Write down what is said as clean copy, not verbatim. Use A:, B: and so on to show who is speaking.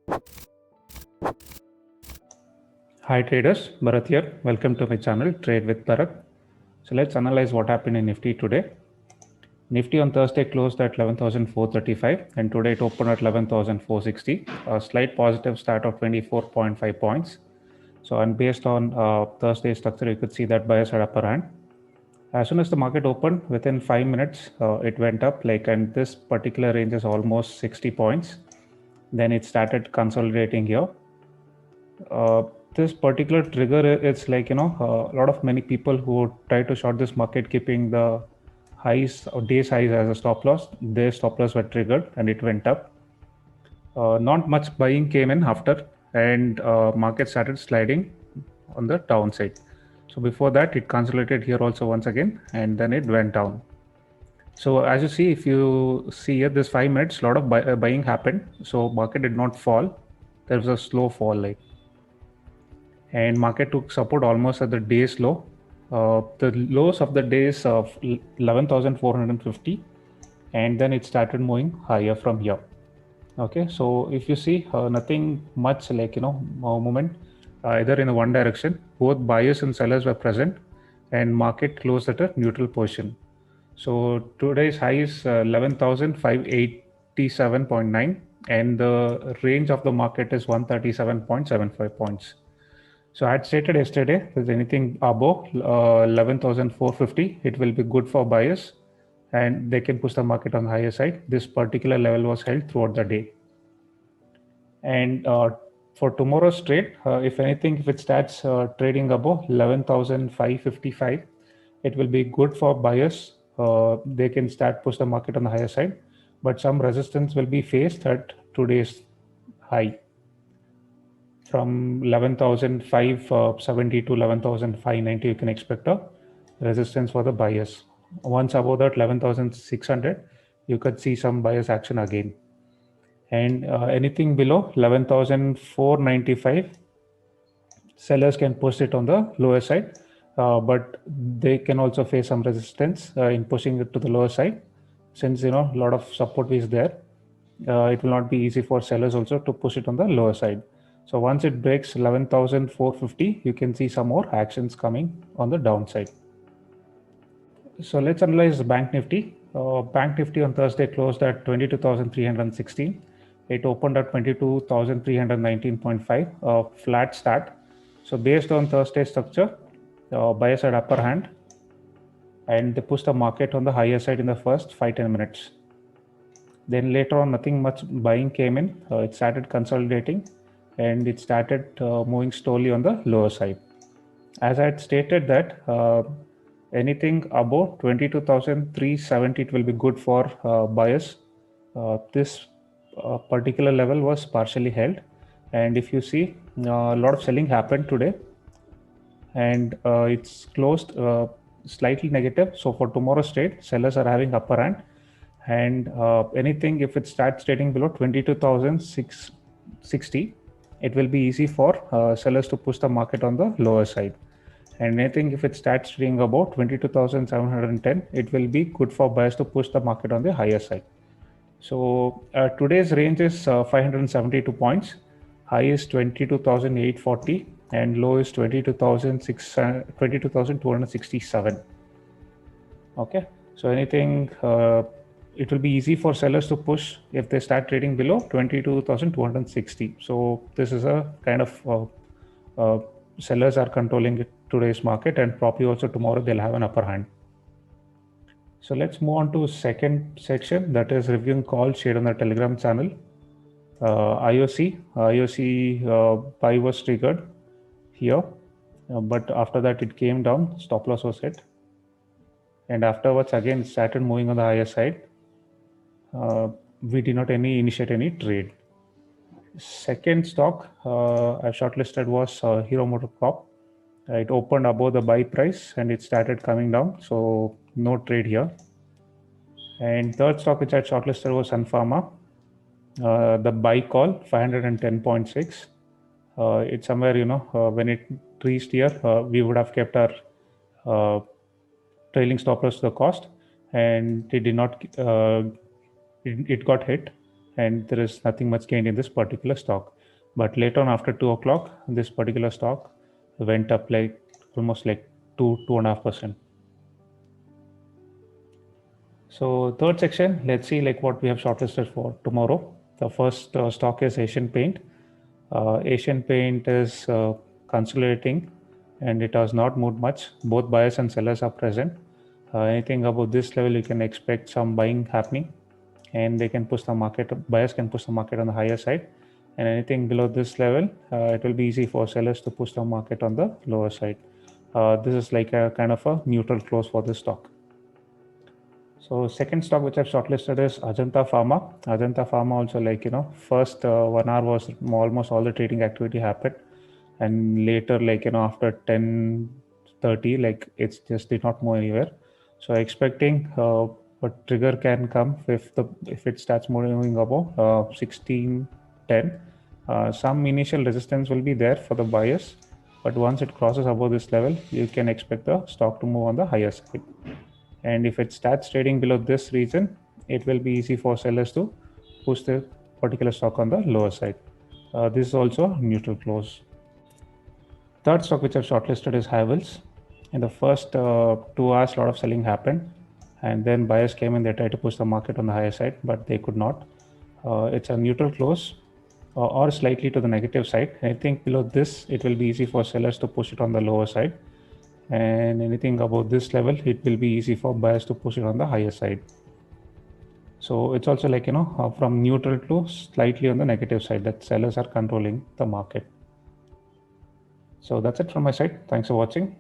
A: Hi traders, Bharat here. Welcome to my channel Trade with Bharat. So let's analyze what happened in Nifty today. Nifty on Thursday closed at 11,435 and today it opened at 11,460. A slight positive start of 24.5 points. So and based on Thursday structure, you could see that buyers had upper hand. As soon as the market opened, within 5 minutes, it went up and this particular range is almost 60 points. Then it started consolidating here. This particular trigger, it's a lot of many people who try to short this market keeping the highs or days highs as a stop loss, their stop loss were triggered and it went up. Not much buying came in after, and market started sliding on the downside. So before that it consolidated here also once again and then it went down. So as you see, if you see here this 5 minutes, a lot of buying happened, so market did not fall. There was a slow fall and market took support almost at the day's low. The lows of the days of 11,450, and then it started moving higher from here. Okay, so if you see nothing much movement either in one direction. Both buyers and sellers were present, and market closed at a neutral position. So today's high is 11,587.9, and the range of the market is 137.75 points. So I had stated yesterday that anything above 11,450, it will be good for buyers and they can push the market on the higher side. This particular level was held throughout the day. And for tomorrow's trade, if anything, if it starts trading above 11,555, it will be good for buyers. They can start push the market on the higher side, but some resistance will be faced at today's high. From 11,570 to 11,590, you can expect a resistance for the buyers. Once above that 11,600, you could see some buyers action again. And anything below 11,495, sellers can push it on the lower side, but they can also face some resistance in pushing it to the lower side. Since a lot of support is there, it will not be easy for sellers also to push it on the lower side. So once it breaks 11,450, you can see some more actions coming on the downside. So let's analyze Bank Nifty. Bank Nifty on Thursday closed at 22,316. It opened at 22,319.5, a flat start. So based on Thursday structure, buyers had upper hand and they pushed the market on the higher side in the first 5-10 minutes. Then later on, nothing much buying came in. It started consolidating and it started moving slowly on the lower side. As I had stated that anything above 22,370, it will be good for buyers. This particular level was partially held, and if you see, a lot of selling happened today, and it's closed slightly negative. So for tomorrow's trade, sellers are having upper hand, and anything if it starts trading below 22,660, it will be easy for sellers to push the market on the lower side. And anything if it starts trading about 22,710, it will be good for buyers to push the market on the higher side. So today's range is 572 points. High is 22,840 and low is 22,267. Okay, so anything it will be easy for sellers to push if they start trading below 22,260. So this is a kind of sellers are controlling today's market, and probably also tomorrow they'll have an upper hand. So let's move on to second section, that is reviewing calls shared on the Telegram channel. IOC buy was triggered here, but after that it came down, stop loss was hit, and afterwards again started moving on the higher side. We did not initiate any trade. Second stock I shortlisted was Hero MotoCorp. It opened above the buy price and it started coming down, so no trade here. And third stock which I shortlisted was Sun Pharma. The buy call 510.6. It's somewhere, when it reached here, we would have kept our trailing stop loss to the cost, and it did not. It got hit, and there is nothing much gained in this particular stock. But later on, after 2 o'clock, this particular stock went up like almost like 2.5%. So third section, let's see like what we have shortlisted for tomorrow. The first stock is Asian Paint. Asian Paint is consolidating and it has not moved much. Both buyers and sellers are present. Anything above this level, you can expect some buying happening, and they can push the market. Buyers can push the market on the higher side, and anything below this level, it will be easy for sellers to push the market on the lower side. This is like a kind of a neutral close for this stock. So second stock which I've shortlisted is Ajanta Pharma. Ajanta Pharma also, like, first 1 hour was almost all the trading activity happened, and later, like, after 10:30, like it's just did not move anywhere. So expecting a trigger can come if it starts moving above 1610. Some initial resistance will be there for the buyers, but once it crosses above this level, you can expect the stock to move on the higher side. And if it starts trading below this region, it will be easy for sellers to push the particular stock on the lower side. This is also a neutral close. Third stock which I've shortlisted is Havells. In the first 2 hours, a lot of selling happened, and then buyers came in. They tried to push the market on the higher side, but they could not. It's a neutral close or slightly to the negative side. I think below this, it will be easy for sellers to push it on the lower side, and anything above this level, it will be easy for buyers to push it on the higher side. So it's also like, from neutral to slightly on the negative side, that sellers are controlling the market. So that's it from my side. Thanks for watching.